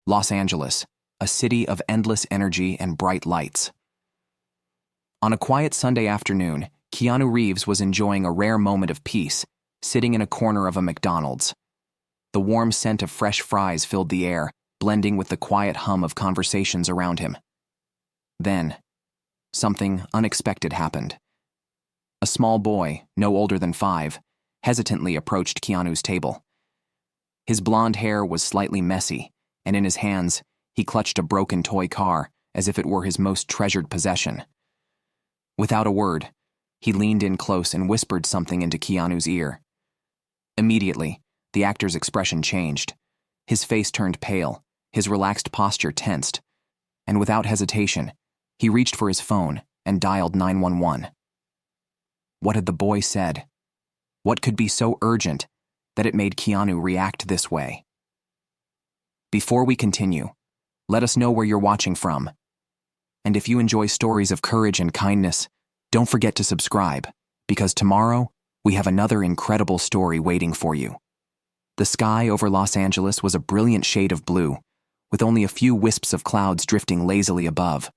Los Angeles, a city of endless energy and bright lights. On a quiet Sunday afternoon, Keanu Reeves was enjoying a rare moment of peace, sitting in a corner of a McDonald's. The warm scent of fresh fries filled the air, blending with the quiet hum of conversations around him. Then, something unexpected happened. A small boy, no older than 5, hesitantly approached Keanu's table. His blonde hair was slightly messy, and in his hands, he clutched a broken toy car as if it were his most treasured possession. Without a word, he leaned in close and whispered something into Keanu's ear. Immediately, the actor's expression changed. His face turned pale, his relaxed posture tensed, and without hesitation, he reached for his phone and dialed 911. What had the boy said? What could be so urgent that it made Keanu react this way? Before we continue, let us know where you're watching from. And if you enjoy stories of courage and kindness, don't forget to subscribe, because tomorrow we have another incredible story waiting for you. The sky over Los Angeles was a brilliant shade of blue, with only a few wisps of clouds drifting lazily above.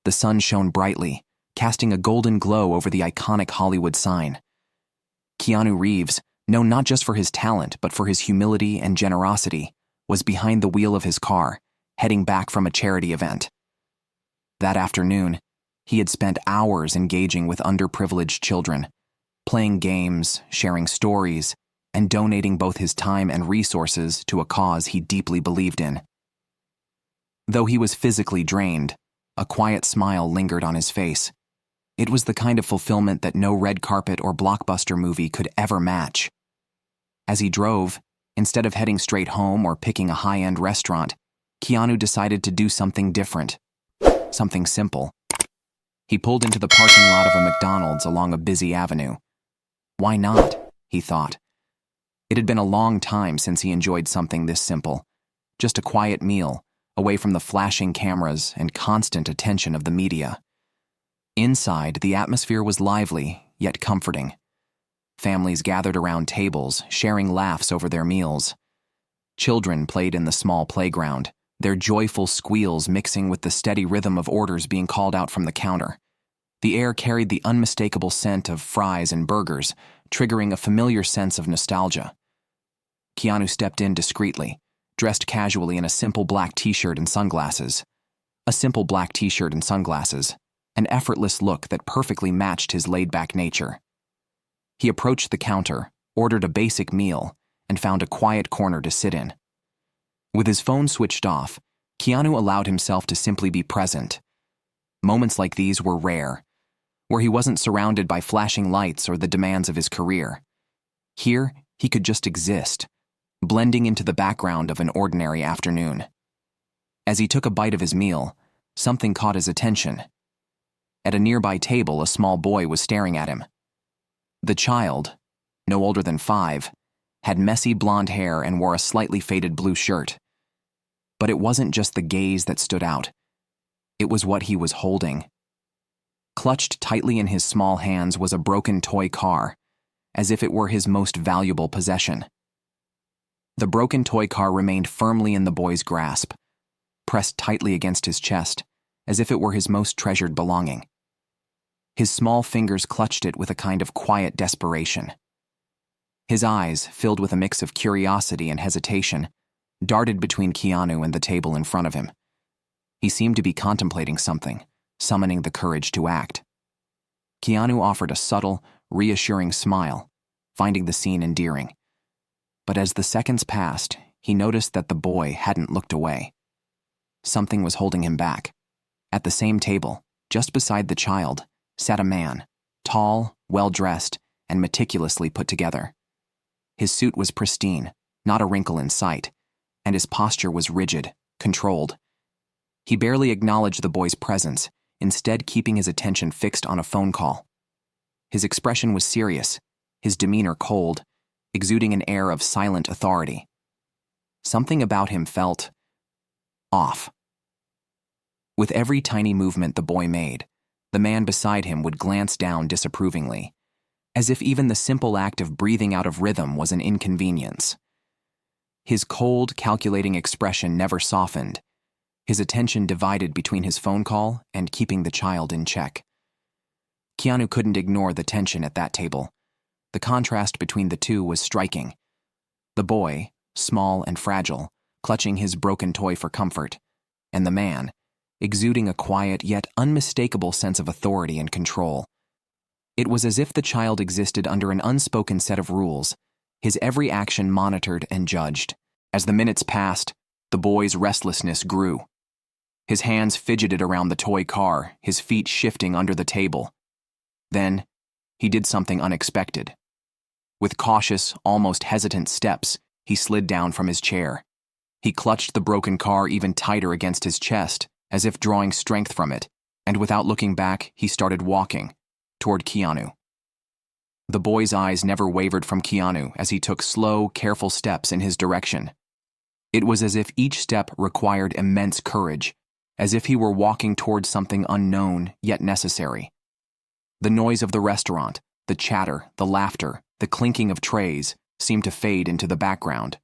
The sun shone brightly, casting a golden glow over the iconic Hollywood sign. Keanu Reeves, known not just for his talent but for his humility and generosity, was behind the wheel of his car, heading back from a charity event. That afternoon, he had spent hours engaging with underprivileged children, playing games, sharing stories, and donating both his time and resources to a cause he deeply believed in. Though he was physically drained, a quiet smile lingered on his face. It was the kind of fulfillment that no red carpet or blockbuster movie could ever match. As he drove, instead of heading straight home or picking a high-end restaurant, Keanu decided to do something different, something simple. He pulled into the parking lot of a McDonald's along a busy avenue. Why not? He thought. It had been a long time since he enjoyed something this simple, just a quiet meal, away from the flashing cameras and constant attention of the media. Inside, the atmosphere was lively, yet comforting. Families gathered around tables, sharing laughs over their meals. Children played in the small playground, their joyful squeals mixing with the steady rhythm of orders being called out from the counter. The air carried the unmistakable scent of fries and burgers, triggering a familiar sense of nostalgia. Keanu stepped in discreetly, dressed casually in a simple black t-shirt and sunglasses. A simple black t-shirt and sunglasses, an effortless look that perfectly matched his laid-back nature. He approached the counter, ordered a basic meal, and found a quiet corner to sit in. With his phone switched off, Keanu allowed himself to simply be present. Moments like these were rare, where he wasn't surrounded by flashing lights or the demands of his career. Here, he could just exist, blending into the background of an ordinary afternoon. As he took a bite of his meal, something caught his attention. At a nearby table, a small boy was staring at him. The child, no older than 5, had messy blonde hair and wore a slightly faded blue shirt. But it wasn't just the gaze that stood out. It was what he was holding. Clutched tightly in his small hands was a broken toy car, as if it were his most valuable possession. The broken toy car remained firmly in the boy's grasp, pressed tightly against his chest, as if it were his most treasured belonging. His small fingers clutched it with a kind of quiet desperation. His eyes, filled with a mix of curiosity and hesitation, darted between Keanu and the table in front of him. He seemed to be contemplating something, summoning the courage to act. Keanu offered a subtle, reassuring smile, finding the scene endearing. But as the seconds passed, he noticed that the boy hadn't looked away. Something was holding him back. At the same table, just beside the child, sat a man, tall, well-dressed, and meticulously put together. His suit was pristine, not a wrinkle in sight, and his posture was rigid, controlled. He barely acknowledged the boy's presence, instead keeping his attention fixed on a phone call. His expression was serious, his demeanor cold, exuding an air of silent authority. Something about him felt off. With every tiny movement the boy made, the man beside him would glance down disapprovingly, as if even the simple act of breathing out of rhythm was an inconvenience. His cold, calculating expression never softened, his attention divided between his phone call and keeping the child in check. Keanu couldn't ignore the tension at that table. The contrast between the two was striking. The boy, small and fragile, clutching his broken toy for comfort, and the man, exuding a quiet yet unmistakable sense of authority and control. It was as if the child existed under an unspoken set of rules, his every action monitored and judged. As the minutes passed, the boy's restlessness grew. His hands fidgeted around the toy car, his feet shifting under the table. Then, he did something unexpected. With cautious, almost hesitant steps, he slid down from his chair. He clutched the broken car even tighter against his chest, as if drawing strength from it, and without looking back, he started walking toward Keanu. The boy's eyes never wavered from Keanu as he took slow, careful steps in his direction. It was as if each step required immense courage, as if he were walking towards something unknown yet necessary. The noise of the restaurant, the chatter, the laughter, the clinking of trays seemed to fade into the background.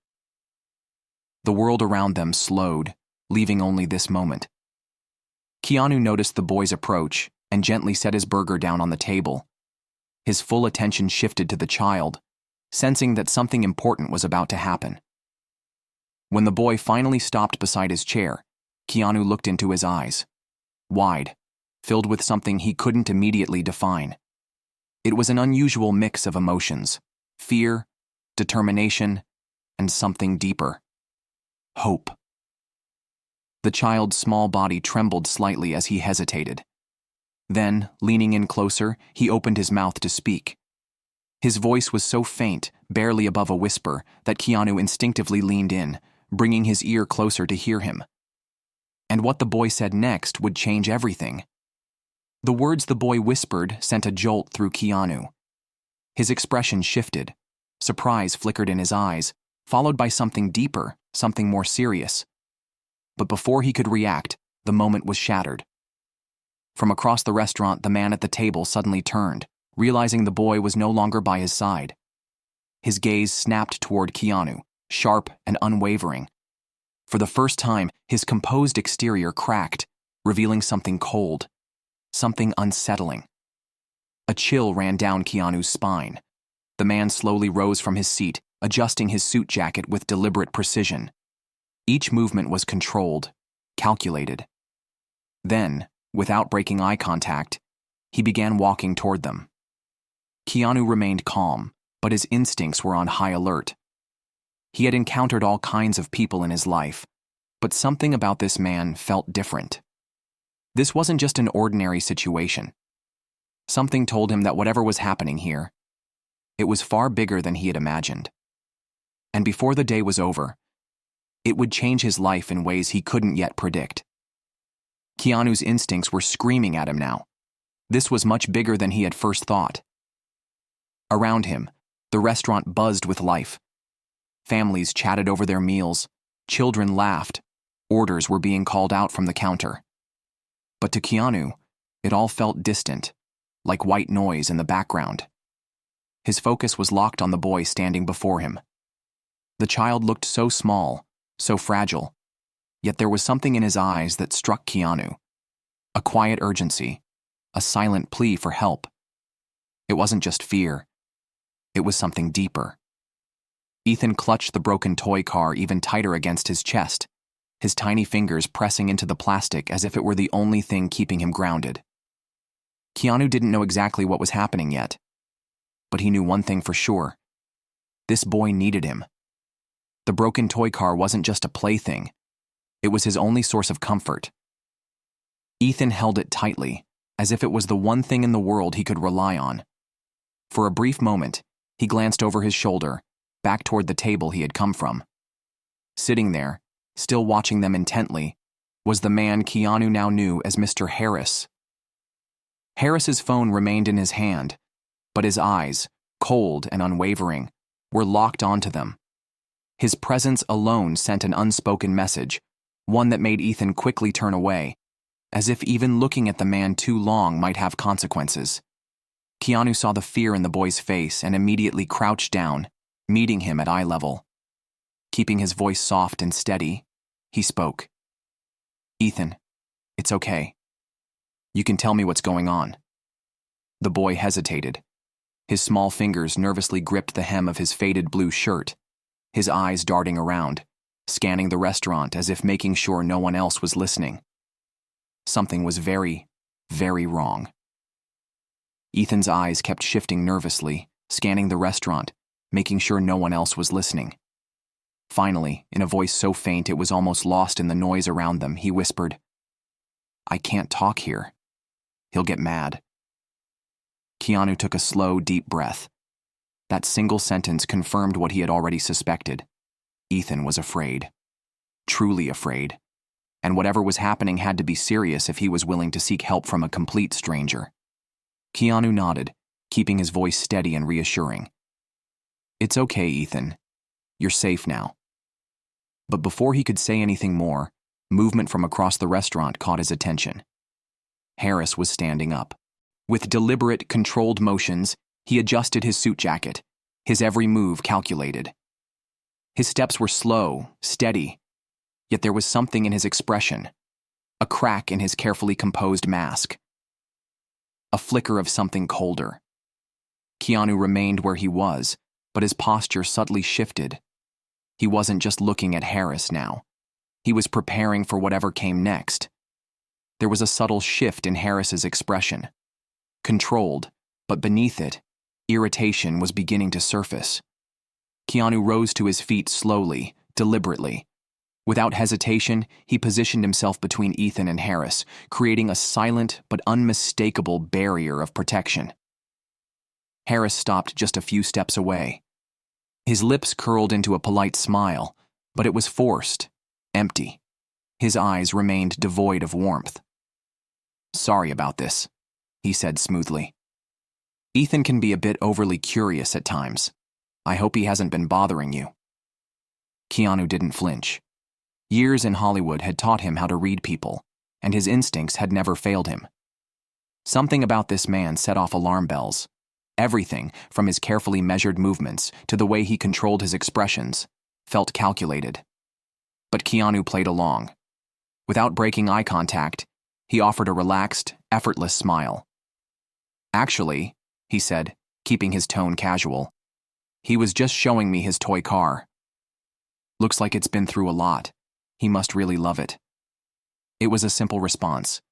The world around them slowed, leaving only this moment. Keanu noticed the boy's approach and gently set his burger down on the table. His full attention shifted to the child, sensing that something important was about to happen. When the boy finally stopped beside his chair, Keanu looked into his eyes, wide, filled with something he couldn't immediately define. It was an unusual mix of emotions: fear, determination, and something deeper: hope. The child's small body trembled slightly as he hesitated. Then, leaning in closer, he opened his mouth to speak. His voice was so faint, barely above a whisper, that Keanu instinctively leaned in, bringing his ear closer to hear him. And what the boy said next would change everything. The words the boy whispered sent a jolt through Keanu. His expression shifted. Surprise flickered in his eyes, followed by something deeper, something more serious. But before he could react, the moment was shattered. From across the restaurant, the man at the table suddenly turned, realizing the boy was no longer by his side. His gaze snapped toward Keanu, sharp and unwavering. For the first time, his composed exterior cracked, revealing something cold, something unsettling. A chill ran down Keanu's spine. The man slowly rose from his seat, adjusting his suit jacket with deliberate precision. Each movement was controlled, calculated. Then, without breaking eye contact, he began walking toward them. Keanu remained calm, but his instincts were on high alert. He had encountered all kinds of people in his life, but something about this man felt different. This wasn't just an ordinary situation. Something told him that whatever was happening here, it was far bigger than he had imagined. And before the day was over, it would change his life in ways he couldn't yet predict. Keanu's instincts were screaming at him now. This was much bigger than he had first thought. Around him, the restaurant buzzed with life. Families chatted over their meals, children laughed, orders were being called out from the counter. But to Keanu, it all felt distant, like white noise in the background. His focus was locked on the boy standing before him. The child looked so small, so fragile, yet there was something in his eyes that struck Keanu. A quiet urgency, a silent plea for help. It wasn't just fear. It was something deeper. Ethan clutched the broken toy car even tighter against his chest, his tiny fingers pressing into the plastic as if it were the only thing keeping him grounded. Keanu didn't know exactly what was happening yet, but he knew one thing for sure. This boy needed him. The broken toy car wasn't just a plaything. It was his only source of comfort. Ethan held it tightly, as if it was the one thing in the world he could rely on. For a brief moment, he glanced over his shoulder, back toward the table he had come from. Sitting there, still watching them intently, was the man Keanu now knew as Mr. Harris. Harris's phone remained in his hand, but his eyes, cold and unwavering, were locked onto them. His presence alone sent an unspoken message, one that made Ethan quickly turn away, as if even looking at the man too long might have consequences. Keanu saw the fear in the boy's face and immediately crouched down, meeting him at eye level. Keeping his voice soft and steady, he spoke. "Ethan, it's okay. You can tell me what's going on." The boy hesitated. His small fingers nervously gripped the hem of his faded blue shirt, his eyes darting around, scanning the restaurant as if making sure no one else was listening. Something was very, very wrong. Ethan's eyes kept shifting nervously, scanning the restaurant, making sure no one else was listening. Finally, in a voice so faint it was almost lost in the noise around them, he whispered, "I can't talk here. He'll get mad." Keanu took a slow, deep breath. That single sentence confirmed what he had already suspected. Ethan was afraid. Truly afraid. And whatever was happening had to be serious if he was willing to seek help from a complete stranger. Keanu nodded, keeping his voice steady and reassuring. "It's okay, Ethan. You're safe now." But before he could say anything more, movement from across the restaurant caught his attention. Harris was standing up. With deliberate, controlled motions, he adjusted his suit jacket, his every move calculated. His steps were slow, steady, yet there was something in his expression, a crack in his carefully composed mask, a flicker of something colder. Keanu remained where he was, but his posture subtly shifted. He wasn't just looking at Harris now. He was preparing for whatever came next. There was a subtle shift in Harris's expression. Controlled, but beneath it, irritation was beginning to surface. Keanu rose to his feet slowly, deliberately. Without hesitation, he positioned himself between Ethan and Harris, creating a silent but unmistakable barrier of protection. Harris stopped just a few steps away. His lips curled into a polite smile, but it was forced, empty. His eyes remained devoid of warmth. "Sorry about this," he said smoothly. "Ethan can be a bit overly curious at times. I hope he hasn't been bothering you." Keanu didn't flinch. Years in Hollywood had taught him how to read people, and his instincts had never failed him. Something about this man set off alarm bells. Everything, from his carefully measured movements to the way he controlled his expressions, felt calculated. But Keanu played along. Without breaking eye contact, he offered a relaxed, effortless smile. "Actually," he said, keeping his tone casual, "he was just showing me his toy car. Looks like it's been through a lot. He must really love it." It was a simple response.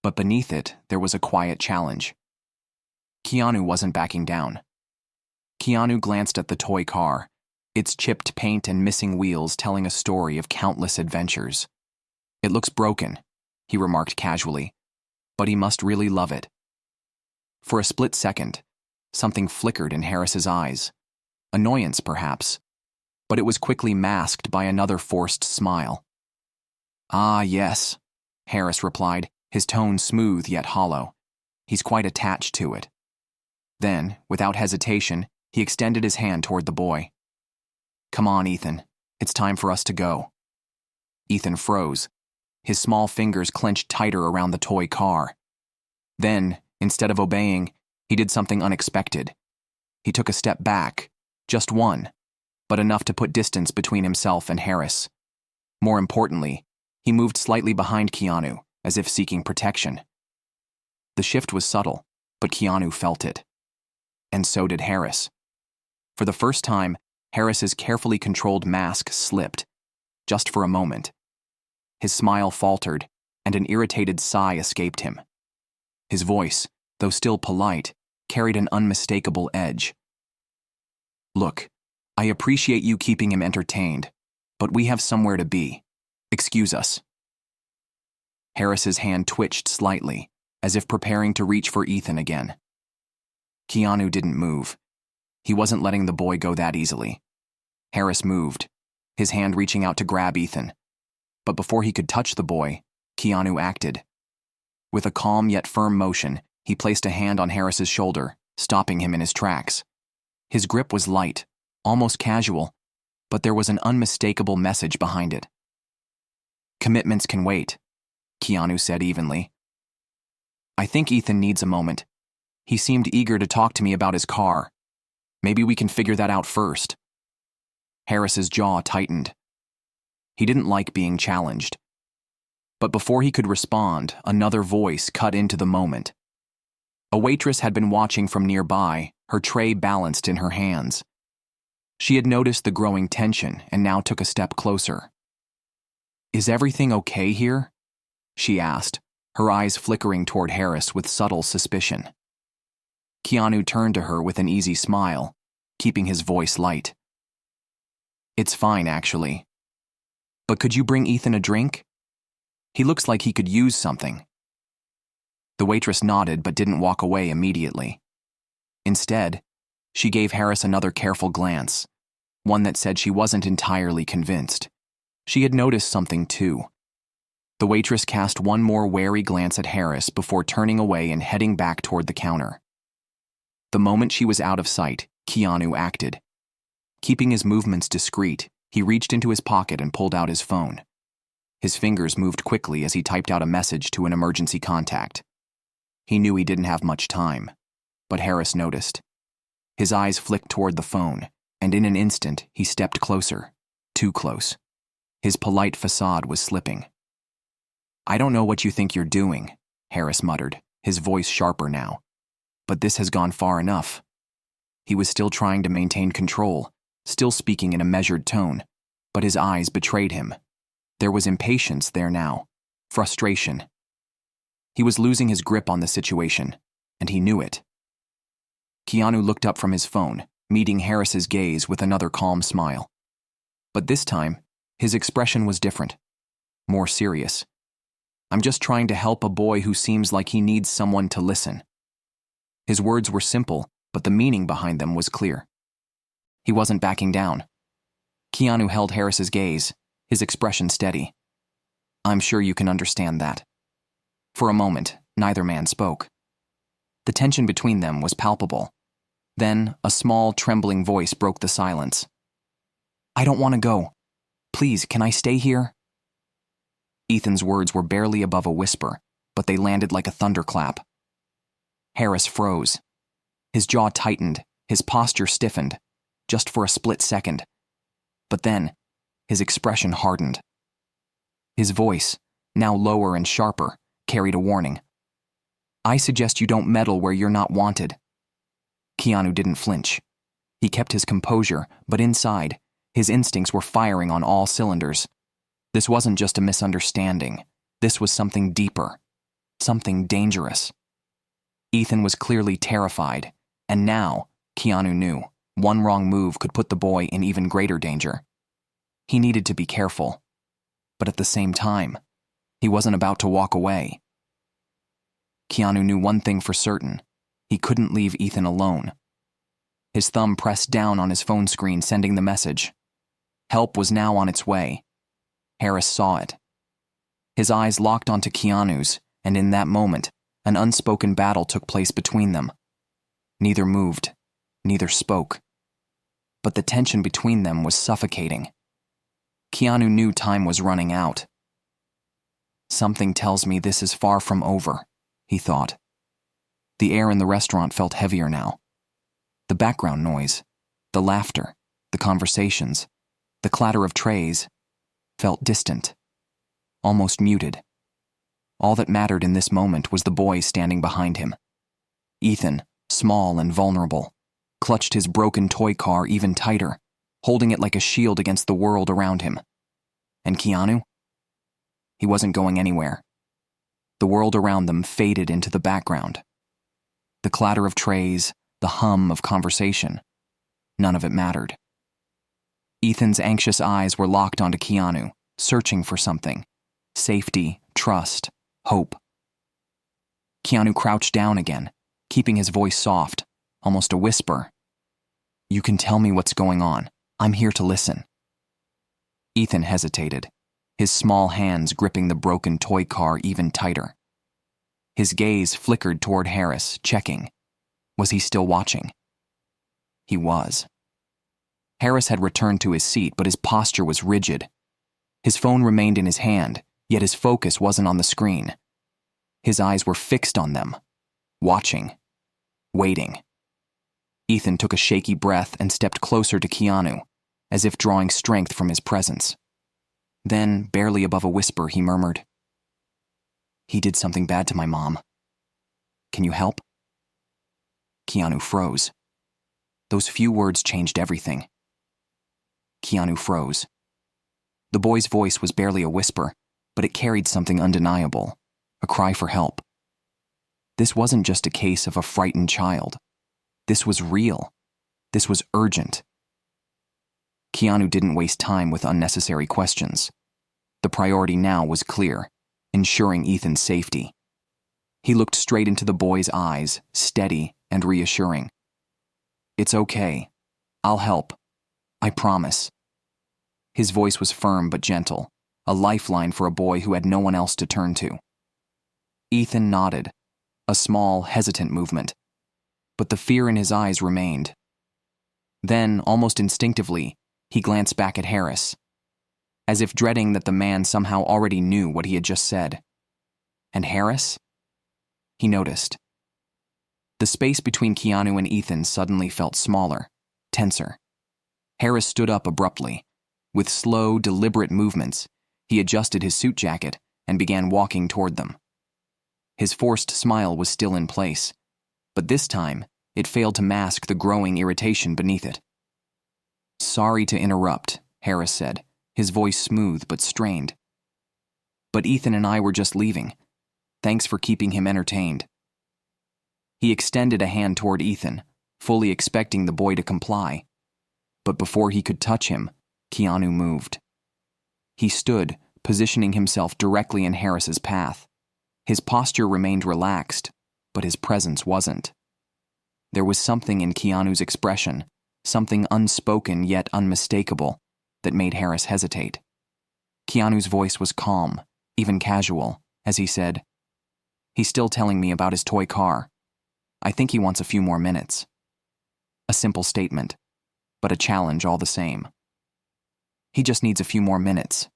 But beneath it, there was a quiet challenge. Keanu wasn't backing down. Keanu glanced at the toy car, its chipped paint and missing wheels telling a story of countless adventures. "It looks broken," he remarked casually, "but he must really love it." For a split second, something flickered in Harris's eyes. Annoyance, perhaps, but it was quickly masked by another forced smile. "Ah, yes," Harris replied, his tone smooth yet hollow. "He's quite attached to it." Then, without hesitation, he extended his hand toward the boy. "Come on, Ethan. It's time for us to go." Ethan froze. His small fingers clenched tighter around the toy car. Then, instead of obeying, he did something unexpected. He took a step back, just one, but enough to put distance between himself and Harris. More importantly, he moved slightly behind Keanu, as if seeking protection. The shift was subtle, but Keanu felt it. And so did Harris. For the first time, Harris's carefully controlled mask slipped, just for a moment. His smile faltered, and an irritated sigh escaped him. His voice, though still polite, carried an unmistakable edge. "Look, I appreciate you keeping him entertained, but we have somewhere to be. Excuse us." Harris's hand twitched slightly, as if preparing to reach for Ethan again. Keanu didn't move. He wasn't letting the boy go that easily. Harris moved, his hand reaching out to grab Ethan. But before he could touch the boy, Keanu acted. With a calm yet firm motion, he placed a hand on Harris's shoulder, stopping him in his tracks. His grip was light, almost casual, but there was an unmistakable message behind it. "Commitments can wait," Keanu said evenly. "I think Ethan needs a moment. He seemed eager to talk to me about his car. Maybe we can figure that out first." Harris's jaw tightened. He didn't like being challenged. But before he could respond, another voice cut into the moment. A waitress had been watching from nearby, her tray balanced in her hands. She had noticed the growing tension and now took a step closer. "Is everything okay here?" she asked, her eyes flickering toward Harris with subtle suspicion. Keanu turned to her with an easy smile, keeping his voice light. "It's fine, actually. But could you bring Ethan a drink? He looks like he could use something." The waitress nodded but didn't walk away immediately. Instead, she gave Harris another careful glance, one that said she wasn't entirely convinced. She had noticed something too. The waitress cast one more wary glance at Harris before turning away and heading back toward the counter. The moment she was out of sight, Keanu acted. Keeping his movements discreet, he reached into his pocket and pulled out his phone. His fingers moved quickly as he typed out a message to an emergency contact. He knew he didn't have much time, but Harris noticed. His eyes flicked toward the phone, and in an instant, he stepped closer. Too close. His polite facade was slipping. "I don't know what you think you're doing," Harris muttered, his voice sharper now. "But this has gone far enough." He was still trying to maintain control, still speaking in a measured tone, but his eyes betrayed him. There was impatience there now, frustration. He was losing his grip on the situation, and he knew it. Keanu looked up from his phone, meeting Harris's gaze with another calm smile. But this time, his expression was different, more serious. "I'm just trying to help a boy who seems like he needs someone to listen." His words were simple, but the meaning behind them was clear. He wasn't backing down. Keanu held Harris's gaze, his expression steady. "I'm sure you can understand that." For a moment, neither man spoke. The tension between them was palpable. Then, a small, trembling voice broke the silence. "I don't want to go. Please, can I stay here?" Ethan's words were barely above a whisper, but they landed like a thunderclap. Harris froze. His jaw tightened, his posture stiffened, just for a split second. But then, his expression hardened. His voice, now lower and sharper, carried a warning. "I suggest you don't meddle where you're not wanted." Keanu didn't flinch. He kept his composure, but inside, his instincts were firing on all cylinders. This wasn't just a misunderstanding. This was something deeper, something dangerous. Ethan was clearly terrified, and now, Keanu knew, one wrong move could put the boy in even greater danger. He needed to be careful. But at the same time, he wasn't about to walk away. Keanu knew one thing for certain. He couldn't leave Ethan alone. His thumb pressed down on his phone screen, sending the message. Help was now on its way. Harris saw it. His eyes locked onto Keanu's, and in that moment, an unspoken battle took place between them. Neither moved, neither spoke. But the tension between them was suffocating. Keanu knew time was running out. "Something tells me this is far from over," he thought. The air in the restaurant felt heavier now. The background noise, the laughter, the conversations, the clatter of trays, felt distant, almost muted. All that mattered in this moment was the boy standing behind him. Ethan, small and vulnerable, clutched his broken toy car even tighter, holding it like a shield against the world around him. And Keanu? He wasn't going anywhere. The world around them faded into the background. The clatter of trays, the hum of conversation, none of it mattered. Ethan's anxious eyes were locked onto Keanu, searching for something. Safety, trust, hope. Keanu crouched down again, keeping his voice soft, almost a whisper. "You can tell me what's going on. I'm here to listen." Ethan hesitated, his small hands gripping the broken toy car even tighter. His gaze flickered toward Harris, checking. Was he still watching? He was. Harris had returned to his seat, but his posture was rigid. His phone remained in his hand, yet his focus wasn't on the screen. His eyes were fixed on them, watching, waiting. Ethan took a shaky breath and stepped closer to Keanu, as if drawing strength from his presence. Then, barely above a whisper, he murmured, "He did something bad to my mom. Can you help?" Keanu froze. Those few words changed everything. Keanu froze. The boy's voice was barely a whisper, but it carried something undeniable, a cry for help. This wasn't just a case of a frightened child. This was real. This was urgent. Keanu didn't waste time with unnecessary questions. The priority now was clear: ensuring Ethan's safety. He looked straight into the boy's eyes, steady and reassuring. "It's okay. I'll help. I promise." His voice was firm but gentle, a lifeline for a boy who had no one else to turn to. Ethan nodded, a small, hesitant movement, but the fear in his eyes remained. Then, almost instinctively, he glanced back at Harris, as if dreading that the man somehow already knew what he had just said. And Harris? He noticed. The space between Keanu and Ethan suddenly felt smaller, tenser. Harris stood up abruptly. With slow, deliberate movements, he adjusted his suit jacket and began walking toward them. His forced smile was still in place, but this time it failed to mask the growing irritation beneath it. "Sorry to interrupt," Harris said, his voice smooth but strained. "But Ethan and I were just leaving. Thanks for keeping him entertained." He extended a hand toward Ethan, fully expecting the boy to comply. But before he could touch him, Keanu moved. He stood, positioning himself directly in Harris's path. His posture remained relaxed, but his presence wasn't. There was something in Keanu's expression, something unspoken yet unmistakable, that made Harris hesitate. Keanu's voice was calm, even casual, as he said, "He's still telling me about his toy car. I think he wants a few more minutes." A simple statement, but a challenge all the same. "He just needs a few more minutes,"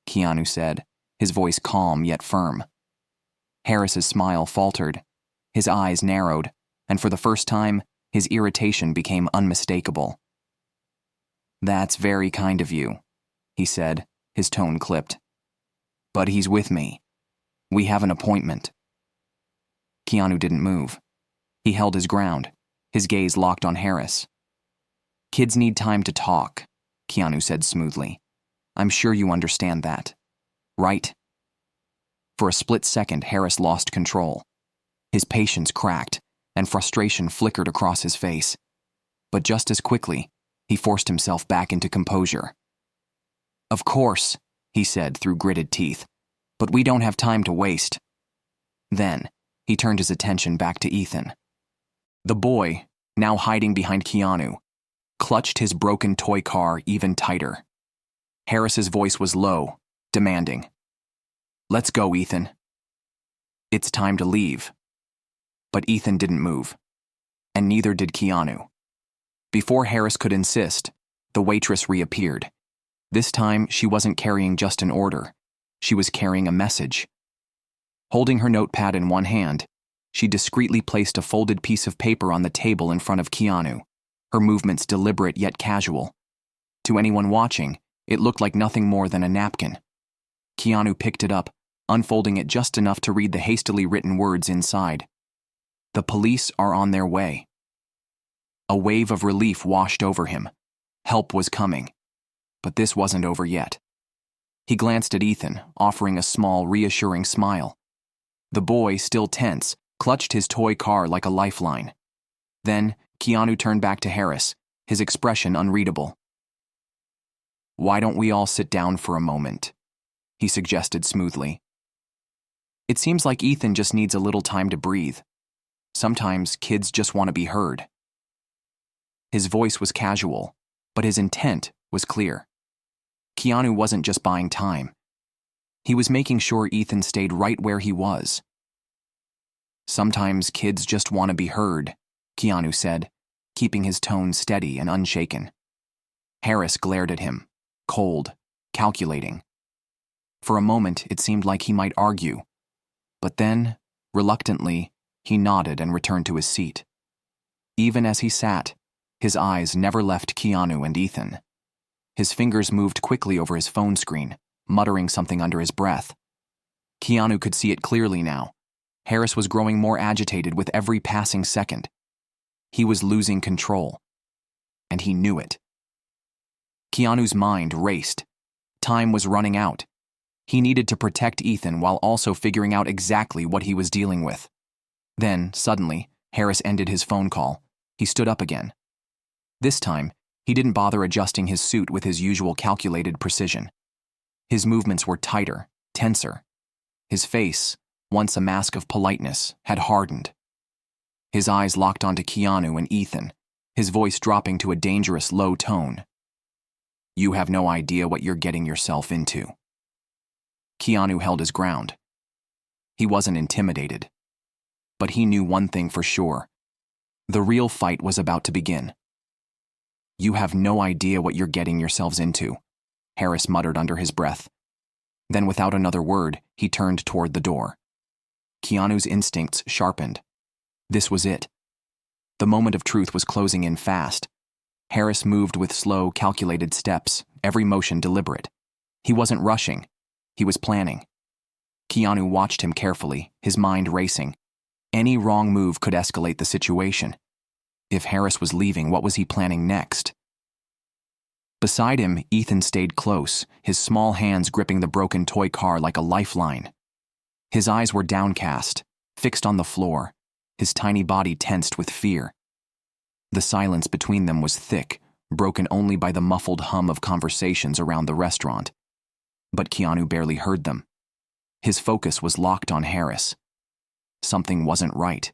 Keanu said, his voice calm yet firm. Harris's smile faltered, his eyes narrowed, and for the first time, his irritation became unmistakable. "That's very kind of you," he said, his tone clipped. "But he's with me. We have an appointment." Keanu didn't move. He held his ground, his gaze locked on Harris. "Kids need time to talk," Keanu said smoothly. "I'm sure you understand that, right?" For a split second, Harris lost control. His patience cracked, and frustration flickered across his face. But just as quickly, he forced himself back into composure. "Of course," he said through gritted teeth, "but we don't have time to waste." Then, he turned his attention back to Ethan. The boy, now hiding behind Keanu, clutched his broken toy car even tighter. Harris's voice was low, demanding, "Let's go, Ethan." "It's time to leave." But Ethan didn't move, and neither did Keanu. Before Harris could insist, the waitress reappeared. This time, she wasn't carrying just an order. She was carrying a message. Holding her notepad in one hand, she discreetly placed a folded piece of paper on the table in front of Keanu, her movements deliberate yet casual. To anyone watching, it looked like nothing more than a napkin. Keanu picked it up, unfolding it just enough to read the hastily written words inside. "The police are on their way." A wave of relief washed over him. Help was coming. But this wasn't over yet. He glanced at Ethan, offering a small, reassuring smile. The boy, still tense, clutched his toy car like a lifeline. Then, Keanu turned back to Harris, his expression unreadable. "Why don't we all sit down for a moment?" he suggested smoothly. "It seems like Ethan just needs a little time to breathe. Sometimes kids just want to be heard." His voice was casual, but his intent was clear. Keanu wasn't just buying time. He was making sure Ethan stayed right where he was. "Sometimes kids just want to be heard," Keanu said, keeping his tone steady and unshaken. Harris glared at him, cold, calculating. For a moment, it seemed like he might argue. But then, reluctantly, he nodded and returned to his seat. Even as he sat, his eyes never left Keanu and Ethan. His fingers moved quickly over his phone screen, muttering something under his breath. Keanu could see it clearly now. Harris was growing more agitated with every passing second. He was losing control, and he knew it. Keanu's mind raced. Time was running out. He needed to protect Ethan while also figuring out exactly what he was dealing with. Then, suddenly, Harris ended his phone call. He stood up again. This time, he didn't bother adjusting his suit with his usual calculated precision. His movements were tighter, tenser. His face, once a mask of politeness, had hardened. His eyes locked onto Keanu and Ethan, his voice dropping to a dangerous low tone. "You have no idea what you're getting yourself into." Keanu held his ground. He wasn't intimidated. But he knew one thing for sure. The real fight was about to begin. "You have no idea what you're getting yourselves into," Harris muttered under his breath. Then without another word, he turned toward the door. Keanu's instincts sharpened. This was it. The moment of truth was closing in fast. Harris moved with slow, calculated steps, every motion deliberate. He wasn't rushing. He was planning. Keanu watched him carefully, his mind racing. Any wrong move could escalate the situation. If Harris was leaving, what was he planning next? Beside him, Ethan stayed close, his small hands gripping the broken toy car like a lifeline. His eyes were downcast, fixed on the floor, his tiny body tensed with fear. The silence between them was thick, broken only by the muffled hum of conversations around the restaurant. But Keanu barely heard them. His focus was locked on Harris. Something wasn't right.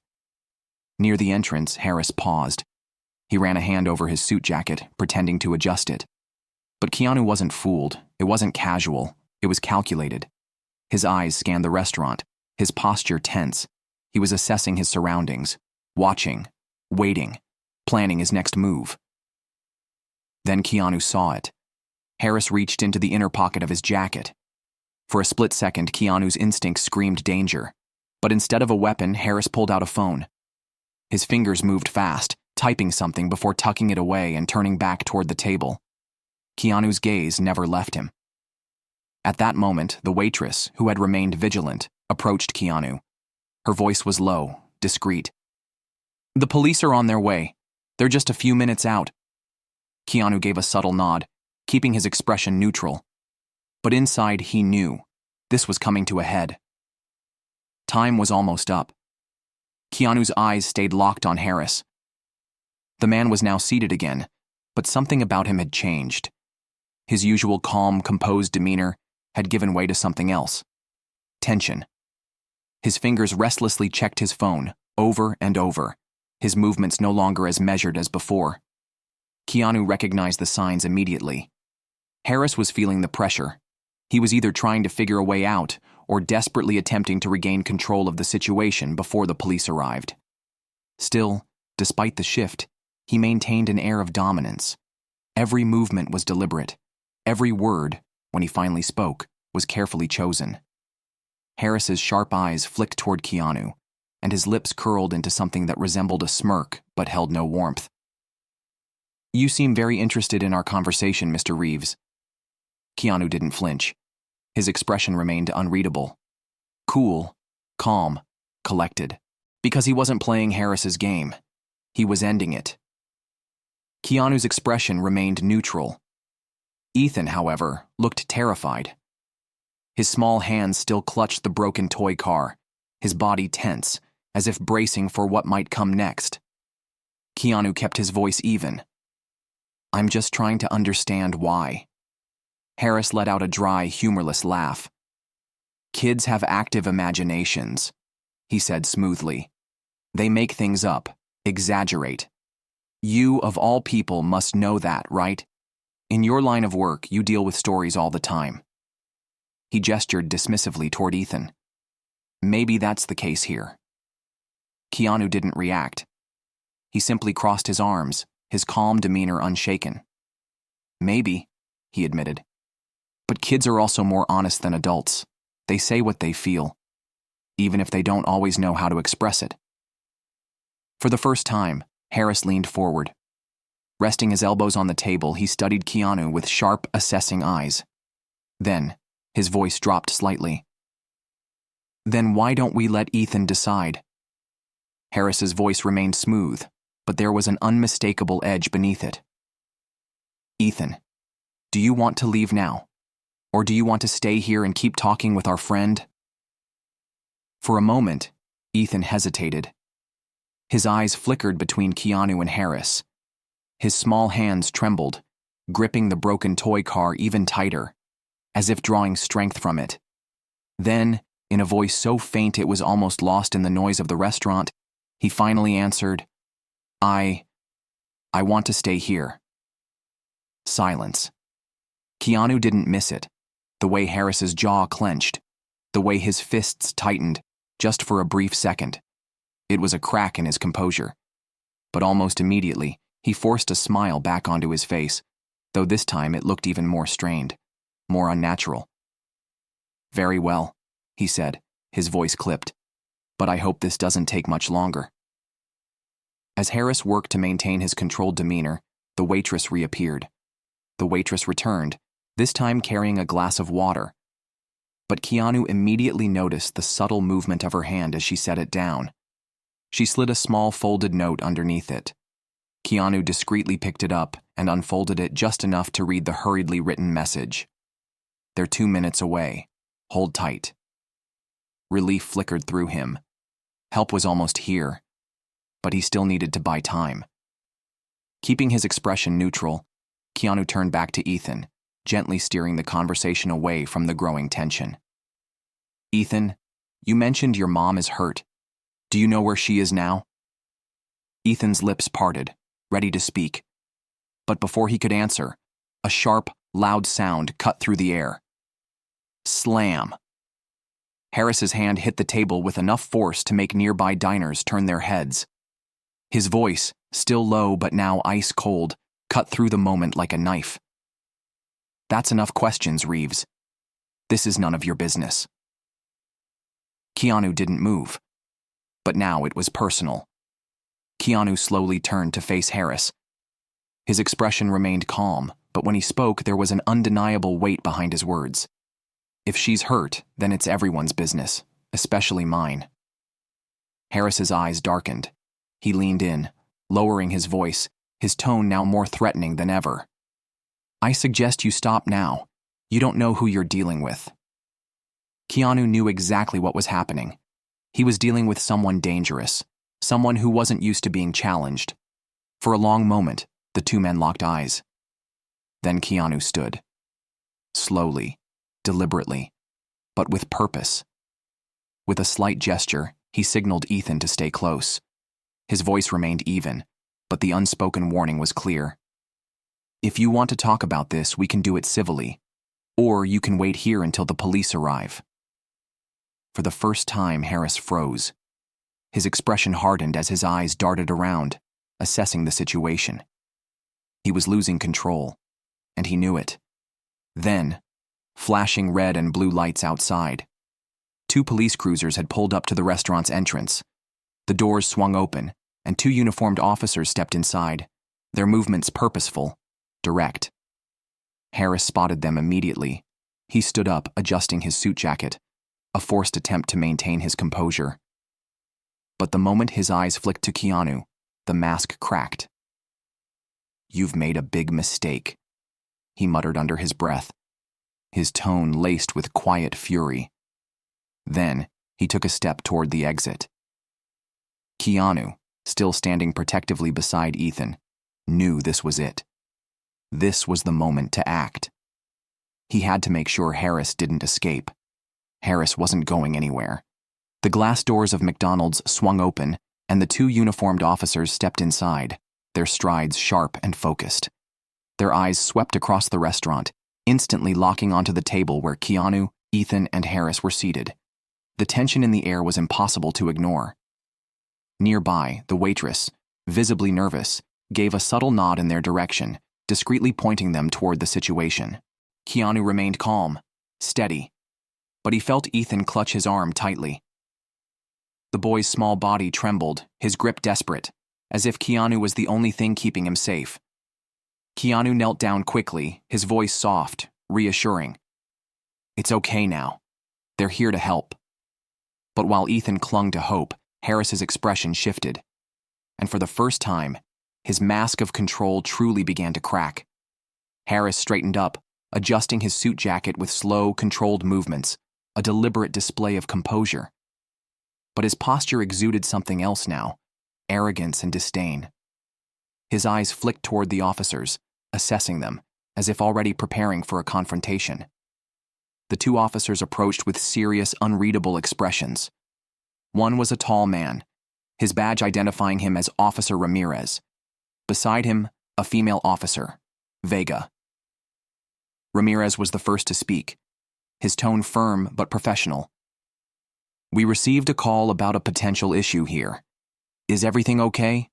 Near the entrance, Harris paused. He ran a hand over his suit jacket, pretending to adjust it. But Keanu wasn't fooled. It wasn't casual. It was calculated. His eyes scanned the restaurant, his posture tense. He was assessing his surroundings, watching, waiting, planning his next move. Then Keanu saw it. Harris reached into the inner pocket of his jacket. For a split second, Keanu's instincts screamed danger. But instead of a weapon, Harris pulled out a phone. His fingers moved fast, typing something before tucking it away and turning back toward the table. Keanu's gaze never left him. At that moment, the waitress, who had remained vigilant, approached Keanu. Her voice was low, discreet. "The police are on their way. They're just a few minutes out." Keanu gave a subtle nod, keeping his expression neutral. But inside, he knew. This was coming to a head. Time was almost up. Keanu's eyes stayed locked on Harris. The man was now seated again, but something about him had changed. His usual calm, composed demeanor had given way to something else. Tension. His fingers restlessly checked his phone, over and over, his movements no longer as measured as before. Keanu recognized the signs immediately. Harris was feeling the pressure. He was either trying to figure a way out or desperately attempting to regain control of the situation before the police arrived. Still, despite the shift, he maintained an air of dominance. Every movement was deliberate. Every word, when he finally spoke, was carefully chosen. Harris's sharp eyes flicked toward Keanu, and his lips curled into something that resembled a smirk but held no warmth. "You seem very interested in our conversation, Mr. Reeves." Keanu didn't flinch. His expression remained unreadable. Cool, calm, collected. Because he wasn't playing Harris's game. He was ending it. Keanu's expression remained neutral. Ethan, however, looked terrified. His small hands still clutched the broken toy car, his body tense, as if bracing for what might come next. Keanu kept his voice even. "I'm just trying to understand why." Harris let out a dry, humorless laugh. "Kids have active imaginations," he said smoothly. "They make things up, exaggerate. You, of all people, must know that, right? In your line of work, you deal with stories all the time." He gestured dismissively toward Ethan. "Maybe that's the case here." Keanu didn't react. He simply crossed his arms, his calm demeanor unshaken. "Maybe," he admitted. "But kids are also more honest than adults. They say what they feel, even if they don't always know how to express it." For the first time, Harris leaned forward. Resting his elbows on the table, he studied Keanu with sharp, assessing eyes. Then, his voice dropped slightly. "Then why don't we let Ethan decide?" Harris's voice remained smooth, but there was an unmistakable edge beneath it. "Ethan, do you want to leave now? Or do you want to stay here and keep talking with our friend?" For a moment, Ethan hesitated. His eyes flickered between Keanu and Harris. His small hands trembled, gripping the broken toy car even tighter, as if drawing strength from it. Then, in a voice so faint it was almost lost in the noise of the restaurant, he finally answered, I want to stay here." Silence. Keanu didn't miss it. The way Harris's jaw clenched, the way his fists tightened, just for a brief second. It was a crack in his composure. But almost immediately, he forced a smile back onto his face, though this time it looked even more strained, more unnatural. "Very well," he said, his voice clipped. "But I hope this doesn't take much longer." As Harris worked to maintain his controlled demeanor, the waitress reappeared. The waitress returned, this time carrying a glass of water. But Keanu immediately noticed the subtle movement of her hand as she set it down. She slid a small folded note underneath it. Keanu discreetly picked it up and unfolded it just enough to read the hurriedly written message. "They're 2 minutes away. Hold tight." Relief flickered through him. Help was almost here, but he still needed to buy time. Keeping his expression neutral, Keanu turned back to Ethan, gently steering the conversation away from the growing tension. "Ethan, you mentioned your mom is hurt. Do you know where she is now?" Ethan's lips parted, ready to speak. But before he could answer, a sharp, loud sound cut through the air. Slam! Harris's hand hit the table with enough force to make nearby diners turn their heads. His voice, still low but now ice cold, cut through the moment like a knife. "That's enough questions, Reeves. This is none of your business." Keanu didn't move. But now it was personal. Keanu slowly turned to face Harris. His expression remained calm, but when he spoke, there was an undeniable weight behind his words. "If she's hurt, then it's everyone's business, especially mine." Harris's eyes darkened. He leaned in, lowering his voice, his tone now more threatening than ever. "I suggest you stop now. You don't know who you're dealing with." Keanu knew exactly what was happening. He was dealing with someone dangerous, someone who wasn't used to being challenged. For a long moment, the two men locked eyes. Then Keanu stood. Slowly, deliberately, but with purpose. With a slight gesture, he signaled Ethan to stay close. His voice remained even, but the unspoken warning was clear. "If you want to talk about this, we can do it civilly, or you can wait here until the police arrive." For the first time, Harris froze. His expression hardened as his eyes darted around, assessing the situation. He was losing control, and he knew it. Then, flashing red and blue lights outside, 2 police cruisers had pulled up to the restaurant's entrance. The doors swung open, and 2 uniformed officers stepped inside, their movements purposeful, direct. Harris spotted them immediately. He stood up, adjusting his suit jacket, a forced attempt to maintain his composure. But the moment his eyes flicked to Keanu, the mask cracked. "You've made a big mistake," he muttered under his breath, his tone laced with quiet fury. Then, he took a step toward the exit. Keanu, still standing protectively beside Ethan, knew this was it. This was the moment to act. He had to make sure Harris didn't escape. Harris wasn't going anywhere. The glass doors of McDonald's swung open, and the 2 uniformed officers stepped inside, their strides sharp and focused. Their eyes swept across the restaurant, instantly locking onto the table where Keanu, Ethan, and Harris were seated. The tension in the air was impossible to ignore. Nearby, the waitress, visibly nervous, gave a subtle nod in their direction, discreetly pointing them toward the situation. Keanu remained calm, steady, but he felt Ethan clutch his arm tightly. The boy's small body trembled, his grip desperate, as if Keanu was the only thing keeping him safe. Keanu knelt down quickly, his voice soft, reassuring. It's okay now. They're here to help. But while Ethan clung to hope, Harris's expression shifted. And for the first time, his mask of control truly began to crack. Harris straightened up, adjusting his suit jacket with slow, controlled movements, a deliberate display of composure. But his posture exuded something else now, arrogance and disdain. His eyes flicked toward the officers, assessing them, as if already preparing for a confrontation. The two officers approached with serious, unreadable expressions. One was a tall man, his badge identifying him as Officer Ramirez. Beside him, a female officer, Vega. Ramirez was the first to speak, his tone firm but professional. We received a call about a potential issue here. Is everything okay?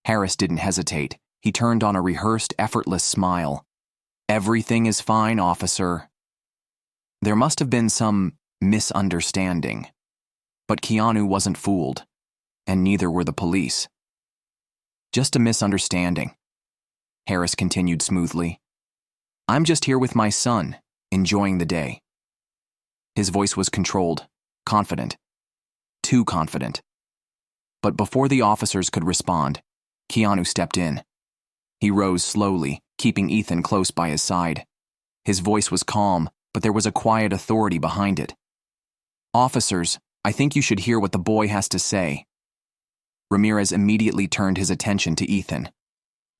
Harris didn't hesitate. He turned on a rehearsed, effortless smile. Everything is fine, officer. There must have been some misunderstanding. But Keanu wasn't fooled, and neither were the police. Just a misunderstanding. Harris continued smoothly. I'm just here with my son, enjoying the day. His voice was controlled, confident. Too confident. But before the officers could respond, Keanu stepped in. He rose slowly, keeping Ethan close by his side. His voice was calm, but there was a quiet authority behind it. Officers, I think you should hear what the boy has to say. Ramirez immediately turned his attention to Ethan.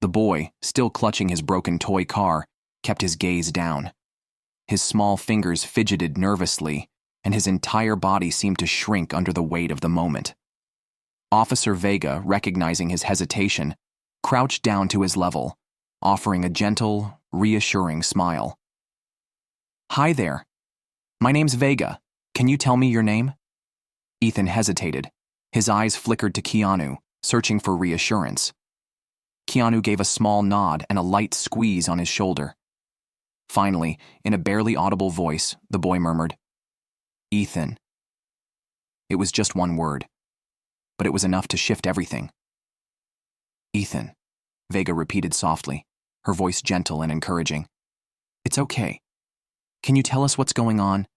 The boy, still clutching his broken toy car, kept his gaze down. His small fingers fidgeted nervously, and his entire body seemed to shrink under the weight of the moment. Officer Vega, recognizing his hesitation, crouched down to his level, offering a gentle, reassuring smile. Hi there. My name's Vega. Can you tell me your name? Ethan hesitated. His eyes flickered to Keanu, searching for reassurance. Keanu gave a small nod and a light squeeze on his shoulder. Finally, in a barely audible voice, the boy murmured, Ethan. It was just one word, but it was enough to shift everything. Ethan, Vega repeated softly, her voice gentle and encouraging. It's okay. Can you tell us what's going on?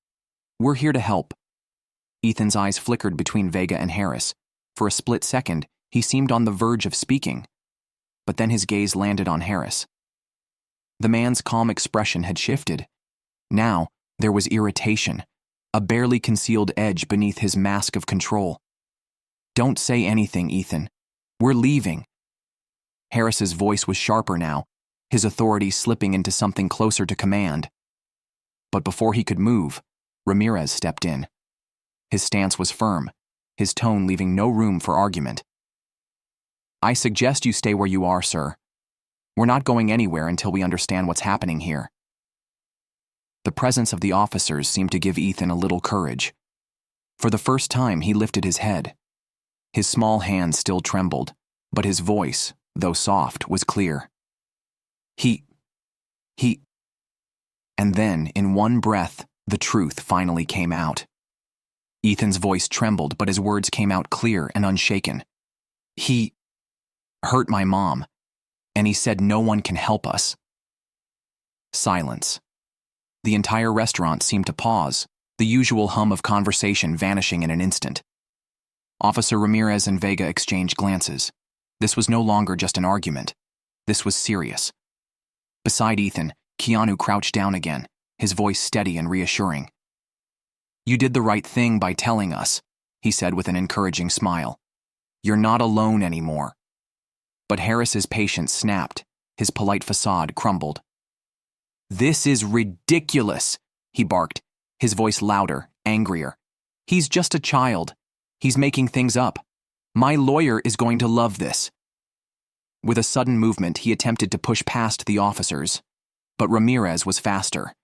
We're here to help. Ethan's eyes flickered between Vega and Harris. For a split second, he seemed on the verge of speaking, but then his gaze landed on Harris. The man's calm expression had shifted. Now, there was irritation, a barely concealed edge beneath his mask of control. Don't say anything, Ethan. We're leaving. Harris's voice was sharper now, his authority slipping into something closer to command. But before he could move, Ramirez stepped in. His stance was firm, his tone leaving no room for argument. I suggest you stay where you are, sir. We're not going anywhere until we understand what's happening here. The presence of the officers seemed to give Ethan a little courage. For the first time, he lifted his head. His small hands still trembled, but his voice, though soft, was clear. He... And then, in one breath, the truth finally came out. Ethan's voice trembled, but his words came out clear and unshaken. He hurt my mom, and he said no one can help us. Silence. The entire restaurant seemed to pause, the usual hum of conversation vanishing in an instant. Officer Ramirez and Vega exchanged glances. This was no longer just an argument. This was serious. Beside Ethan, Keanu crouched down again, his voice steady and reassuring. You did the right thing by telling us, he said with an encouraging smile. You're not alone anymore. But Harris's patience snapped, his polite facade crumbled. This is ridiculous, he barked, his voice louder, angrier. He's just a child. He's making things up. My lawyer is going to love this. With a sudden movement, he attempted to push past the officers, but Ramirez was faster.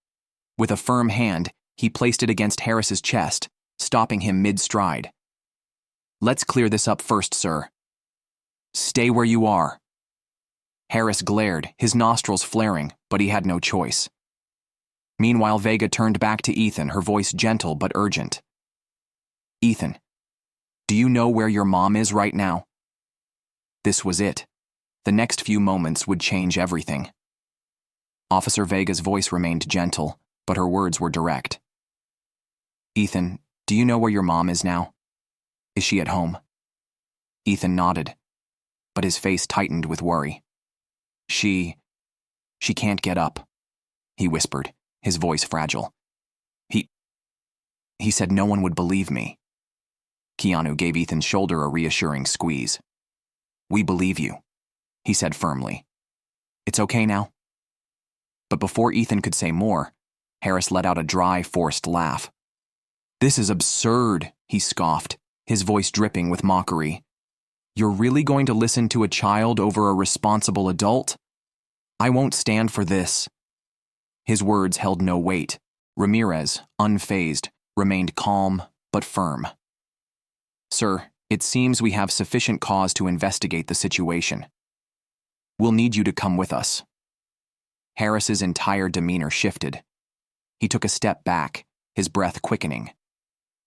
With a firm hand, he placed it against Harris's chest, stopping him mid-stride. Let's clear this up first, sir. Stay where you are. Harris glared, his nostrils flaring, but he had no choice. Meanwhile, Vega turned back to Ethan, her voice gentle but urgent. Ethan, do you know where your mom is right now? This was it. The next few moments would change everything. Officer Vega's voice remained gentle, but her words were direct. "Ethan, do you know where your mom is now? Is she at home?" Ethan nodded, but his face tightened with worry. She can't get up," he whispered, his voice fragile. He said no one would believe me." Keanu gave Ethan's shoulder a reassuring squeeze. "We believe you," he said firmly. "It's okay now?" But before Ethan could say more, Harris let out a dry, forced laugh. "This is absurd," he scoffed, his voice dripping with mockery. "You're really going to listen to a child over a responsible adult? I won't stand for this." His words held no weight. Ramirez, unfazed, remained calm but firm. "Sir, it seems we have sufficient cause to investigate the situation. We'll need you to come with us." Harris's entire demeanor shifted. He took a step back, his breath quickening.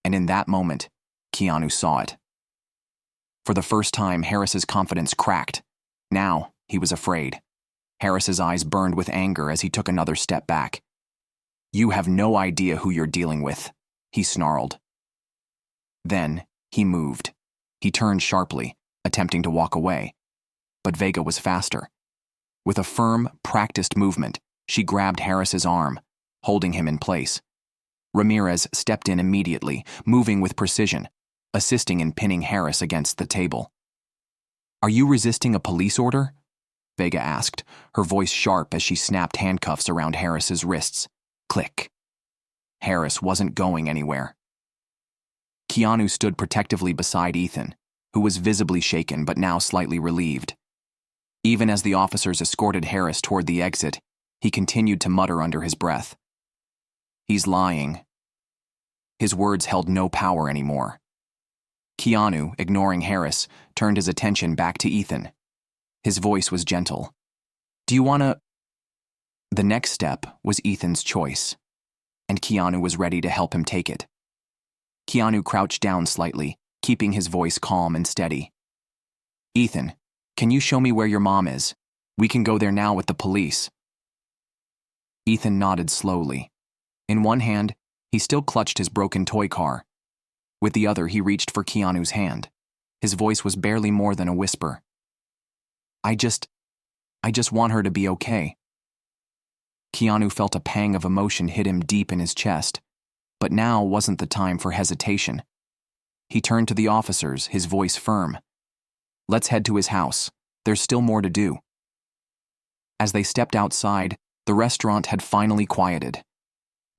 And in that moment, Keanu saw it. For the first time, Harris's confidence cracked. Now, he was afraid. Harris's eyes burned with anger as he took another step back. "You have no idea who you're dealing with," he snarled. Then, he moved. He turned sharply, attempting to walk away. But Vega was faster. With a firm, practiced movement, she grabbed Harris's arm, holding him in place. Ramirez stepped in immediately, moving with precision, assisting in pinning Harris against the table. "Are you resisting a police order?" Vega asked, her voice sharp as she snapped handcuffs around Harris's wrists. Click. Harris wasn't going anywhere. Keanu stood protectively beside Ethan, who was visibly shaken but now slightly relieved. Even as the officers escorted Harris toward the exit, he continued to mutter under his breath. "He's lying." His words held no power anymore. Keanu, ignoring Harris, turned his attention back to Ethan. His voice was gentle. "Do you want to—" The next step was Ethan's choice, and Keanu was ready to help him take it. Keanu crouched down slightly, keeping his voice calm and steady. "Ethan, can you show me where your mom is? We can go there now with the police." Ethan nodded slowly. In one hand, he still clutched his broken toy car. With the other, he reached for Keanu's hand. His voice was barely more than a whisper. I just want her to be okay." Keanu felt a pang of emotion hit him deep in his chest, but now wasn't the time for hesitation. He turned to the officers, his voice firm. "Let's head to his house. There's still more to do." As they stepped outside, the restaurant had finally quieted.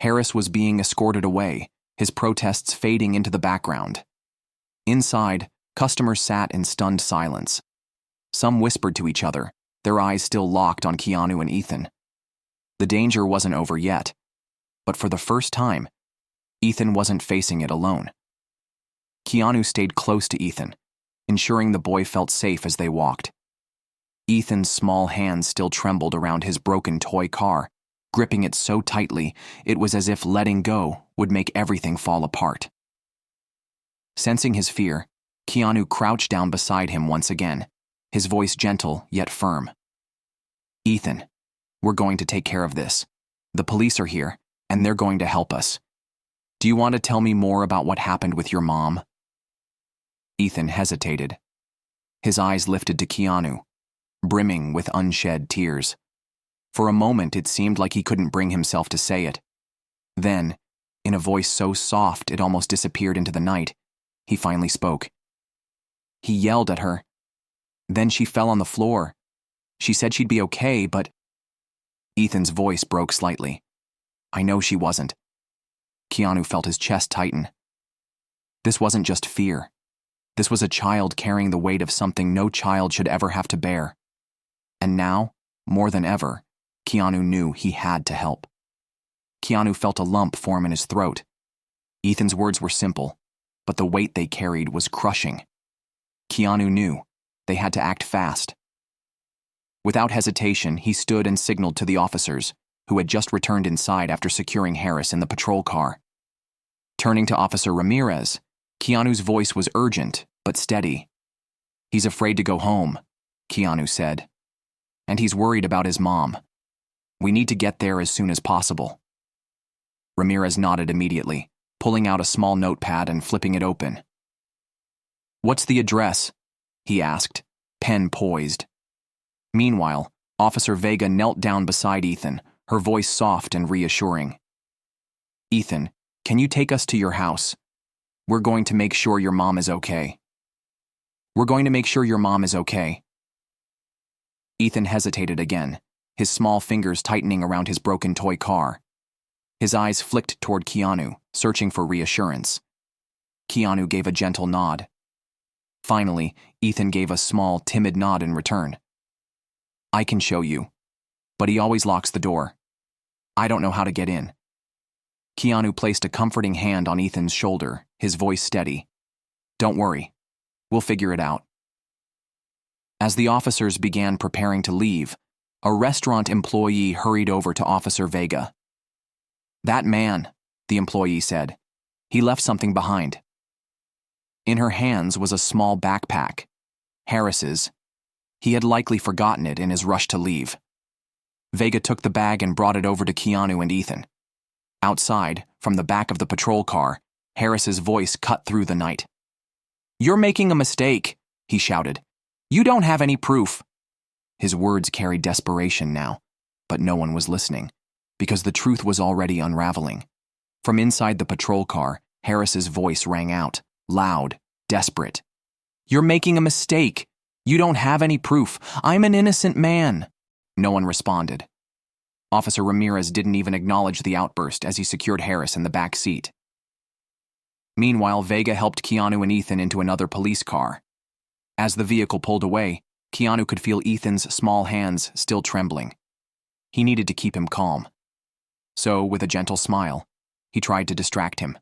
Harris was being escorted away, his protests fading into the background. Inside, customers sat in stunned silence. Some whispered to each other, their eyes still locked on Keanu and Ethan. The danger wasn't over yet, but for the first time, Ethan wasn't facing it alone. Keanu stayed close to Ethan, ensuring the boy felt safe as they walked. Ethan's small hands still trembled around his broken toy car, gripping it so tightly it was as if letting go would make everything fall apart. Sensing his fear, Keanu crouched down beside him once again, his voice gentle yet firm. "Ethan, we're going to take care of this. The police are here, and they're going to help us. Do you want to tell me more about what happened with your mom?" Ethan hesitated. His eyes lifted to Keanu, brimming with unshed tears. For a moment, it seemed like he couldn't bring himself to say it. Then, in a voice so soft it almost disappeared into the night, he finally spoke. "He yelled at her. Then she fell on the floor. She said she'd be okay, but—" Ethan's voice broke slightly. "I know she wasn't." Keanu felt his chest tighten. This wasn't just fear. This was a child carrying the weight of something no child should ever have to bear. And now, more than ever, Keanu knew he had to help. Keanu felt a lump form in his throat. Ethan's words were simple, but the weight they carried was crushing. Keanu knew they had to act fast. Without hesitation, he stood and signaled to the officers, who had just returned inside after securing Harris in the patrol car. Turning to Officer Ramirez, Keanu's voice was urgent but steady. "He's afraid to go home," Keanu said. "And he's worried about his mom." We need to get there as soon as possible. Ramirez nodded immediately, pulling out a small notepad and flipping it open. "What's the address?" he asked, pen poised. Meanwhile, Officer Vega knelt down beside Ethan, her voice soft and reassuring. "Ethan, can you take us to your house? We're going to make sure your mom is okay. We're going to make sure your mom is okay." Ethan hesitated again, his small fingers tightening around his broken toy car. His eyes flicked toward Keanu, searching for reassurance. Keanu gave a gentle nod. Finally, Ethan gave a small, timid nod in return. "I can show you, but he always locks the door. I don't know how to get in." Keanu placed a comforting hand on Ethan's shoulder, his voice steady. "Don't worry. We'll figure it out." As the officers began preparing to leave, a restaurant employee hurried over to Officer Vega. "That man," the employee said. "He left something behind." In her hands was a small backpack. Harris's. He had likely forgotten it in his rush to leave. Vega took the bag and brought it over to Keanu and Ethan. Outside, from the back of the patrol car, Harris's voice cut through the night. "You're making a mistake," he shouted. "You don't have any proof." His words carried desperation now, but no one was listening, because the truth was already unraveling. From inside the patrol car, Harris's voice rang out, loud, desperate. "You're making a mistake. You don't have any proof. I'm an innocent man." No one responded. Officer Ramirez didn't even acknowledge the outburst as he secured Harris in the back seat. Meanwhile, Vega helped Keanu and Ethan into another police car. As the vehicle pulled away, Keanu could feel Ethan's small hands still trembling. He needed to keep him calm. So, with a gentle smile, he tried to distract him.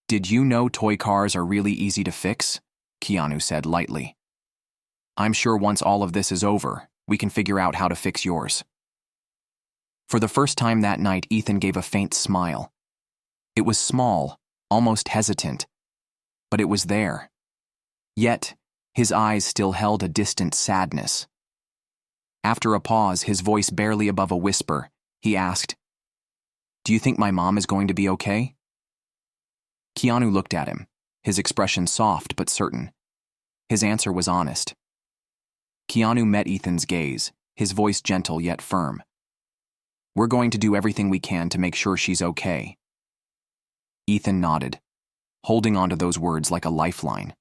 "Did you know toy cars are really easy to fix?" Keanu said lightly. "I'm sure once all of this is over, we can figure out how to fix yours." For the first time that night, Ethan gave a faint smile. It was small, almost hesitant, but it was there. Yet, his eyes still held a distant sadness. After a pause, his voice barely above a whisper, he asked, "Do you think my mom is going to be okay?" Keanu looked at him, his expression soft but certain. His answer was honest. Keanu met Ethan's gaze, his voice gentle yet firm. "We're going to do everything we can to make sure she's okay." Ethan nodded, holding onto those words like a lifeline.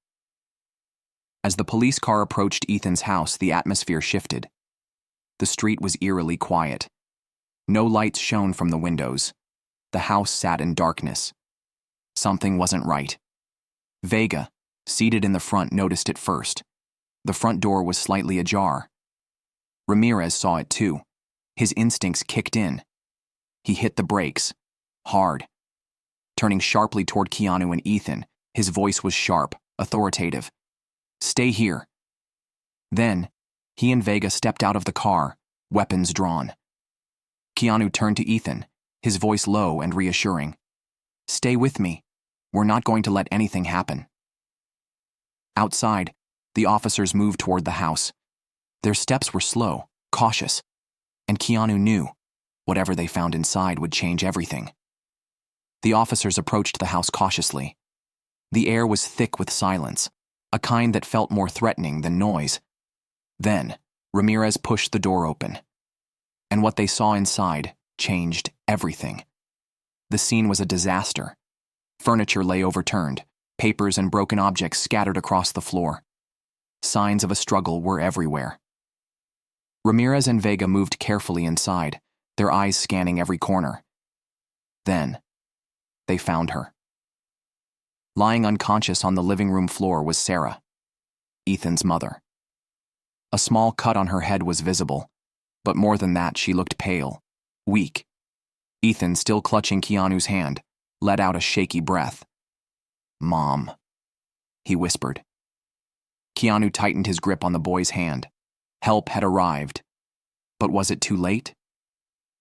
As the police car approached Ethan's house, the atmosphere shifted. The street was eerily quiet. No lights shone from the windows. The house sat in darkness. Something wasn't right. Vega, seated in the front, noticed it first. The front door was slightly ajar. Ramirez saw it too. His instincts kicked in. He hit the brakes, hard. Turning sharply toward Keanu and Ethan, his voice was sharp, authoritative. "Stay here." Then, he and Vega stepped out of the car, weapons drawn. Keanu turned to Ethan, his voice low and reassuring. "Stay with me. We're not going to let anything happen." Outside, the officers moved toward the house. Their steps were slow, cautious, and Keanu knew whatever they found inside would change everything. The officers approached the house cautiously. The air was thick with silence, a kind that felt more threatening than noise. Then, Ramirez pushed the door open. And what they saw inside changed everything. The scene was a disaster. Furniture lay overturned, papers and broken objects scattered across the floor. Signs of a struggle were everywhere. Ramirez and Vega moved carefully inside, their eyes scanning every corner. Then, they found her. Lying unconscious on the living room floor was Sarah, Ethan's mother. A small cut on her head was visible, but more than that, she looked pale, weak. Ethan, still clutching Keanu's hand, let out a shaky breath. "Mom," he whispered. Keanu tightened his grip on the boy's hand. Help had arrived. But was it too late?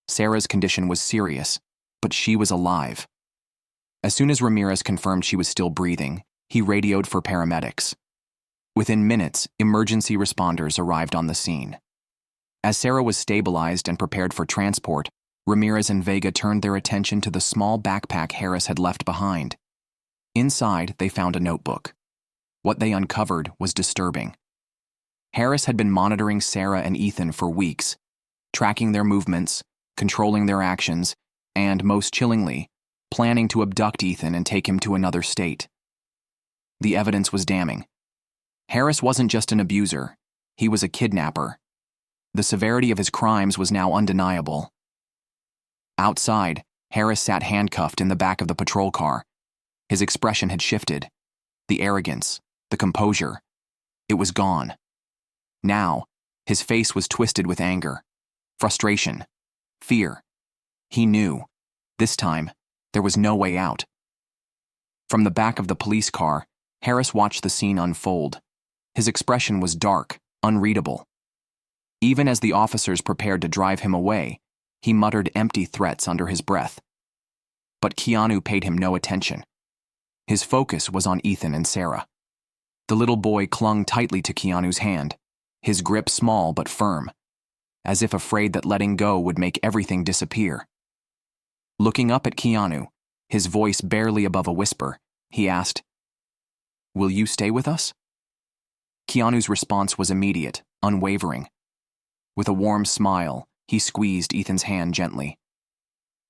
Sarah's condition was serious, but she was alive. As soon as Ramirez confirmed she was still breathing, he radioed for paramedics. Within minutes, emergency responders arrived on the scene. As Sarah was stabilized and prepared for transport, Ramirez and Vega turned their attention to the small backpack Harris had left behind. Inside, they found a notebook. What they uncovered was disturbing. Harris had been monitoring Sarah and Ethan for weeks, tracking their movements, controlling their actions, and, most chillingly, planning to abduct Ethan and take him to another state. The evidence was damning. Harris wasn't just an abuser, he was a kidnapper. The severity of his crimes was now undeniable. Outside, Harris sat handcuffed in the back of the patrol car. His expression had shifted. The arrogance, the composure, it was gone. Now, his face was twisted with anger, frustration, fear. He knew, this time, there was no way out. From the back of the police car, Harris watched the scene unfold. His expression was dark, unreadable. Even as the officers prepared to drive him away, he muttered empty threats under his breath. But Keanu paid him no attention. His focus was on Ethan and Sarah. The little boy clung tightly to Keanu's hand, his grip small but firm, as if afraid that letting go would make everything disappear. Looking up at Keanu, his voice barely above a whisper, he asked, "Will you stay with us?" Keanu's response was immediate, unwavering. With a warm smile, he squeezed Ethan's hand gently.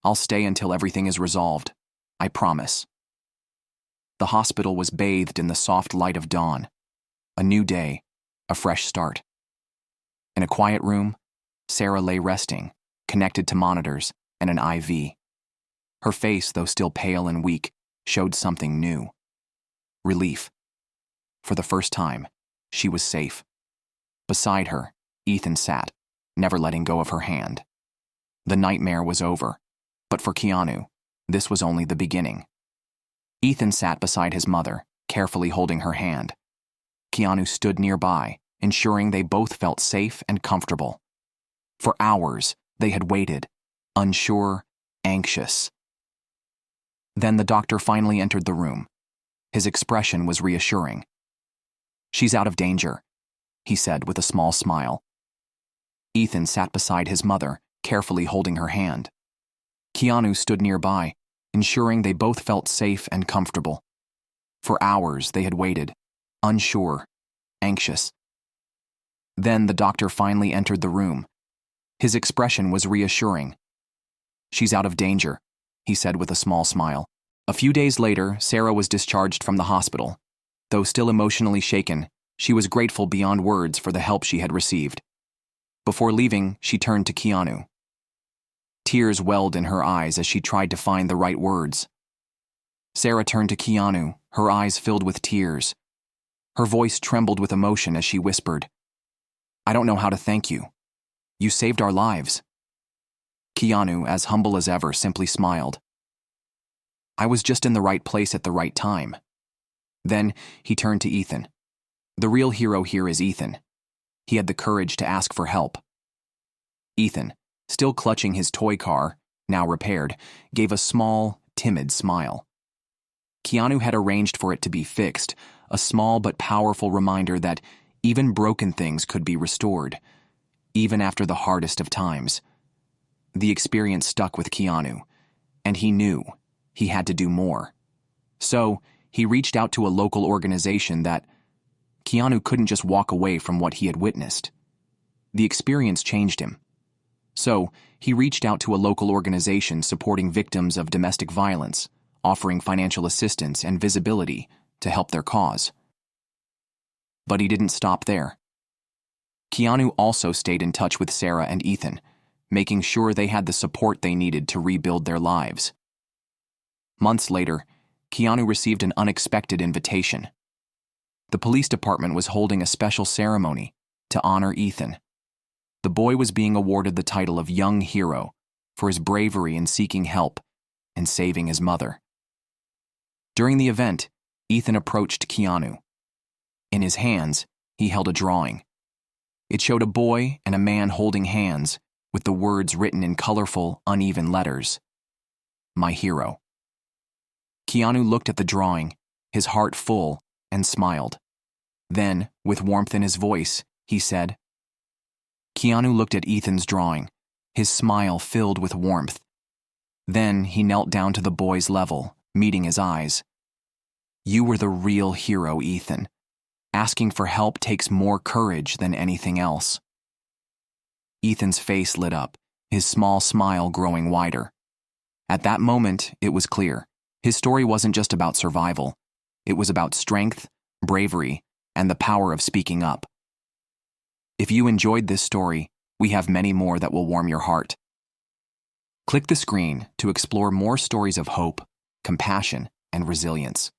"I'll stay until everything is resolved. I promise." The hospital was bathed in the soft light of dawn. A new day, a fresh start. In a quiet room, Sarah lay resting, connected to monitors and an IV. Her face, though still pale and weak, showed something new. Relief. For the first time, she was safe. Beside her, Ethan sat, never letting go of her hand. The nightmare was over, but for Keanu, this was only the beginning. Ethan sat beside his mother, carefully holding her hand. Keanu stood nearby, ensuring they both felt safe and comfortable. For hours, they had waited, unsure, anxious. Then the doctor finally entered the room. His expression was reassuring. "She's out of danger," he said with a small smile. Ethan sat beside his mother, carefully holding her hand. Keanu stood nearby, ensuring they both felt safe and comfortable. For hours, they had waited, unsure, anxious. Then the doctor finally entered the room. His expression was reassuring. "She's out of danger," he said with a small smile. A few days later, Sarah was discharged from the hospital. Though still emotionally shaken, she was grateful beyond words for the help she had received. Before leaving, she turned to Keanu. Tears welled in her eyes as she tried to find the right words. Sarah turned to Keanu, her eyes filled with tears. Her voice trembled with emotion as she whispered, "I don't know how to thank you. You saved our lives." Keanu, as humble as ever, simply smiled. "I was just in the right place at the right time." Then he turned to Ethan. The real hero here is Ethan. He had the courage to ask for help. Ethan, still clutching his toy car, now repaired, gave a small, timid smile. Keanu had arranged for it to be fixed, a small but powerful reminder that even broken things could be restored, even after the hardest of times. The experience stuck with Keanu, and he knew he had to do more. So, he reached out to a local organization that Keanu couldn't just walk away from what he had witnessed. The experience changed him. So, he reached out to a local organization supporting victims of domestic violence, offering financial assistance and visibility to help their cause. But he didn't stop there. Keanu also stayed in touch with Sarah and Ethan, making sure they had the support they needed to rebuild their lives. Months later, Keanu received an unexpected invitation. The police department was holding a special ceremony to honor Ethan. The boy was being awarded the title of Young Hero for his bravery in seeking help and saving his mother. During the event, Ethan approached Keanu. In his hands, he held a drawing. It showed a boy and a man holding hands with the words written in colorful, uneven letters. "My hero." Keanu looked at the drawing, his heart full, and smiled. Then, with warmth in his voice, he said, Keanu looked at Ethan's drawing, his smile filled with warmth. Then he knelt down to the boy's level, meeting his eyes. "You were the real hero, Ethan. Asking for help takes more courage than anything else." Ethan's face lit up, his small smile growing wider. At that moment, it was clear. His story wasn't just about survival. It was about strength, bravery, and the power of speaking up. If you enjoyed this story, we have many more that will warm your heart. Click the screen to explore more stories of hope, compassion, and resilience.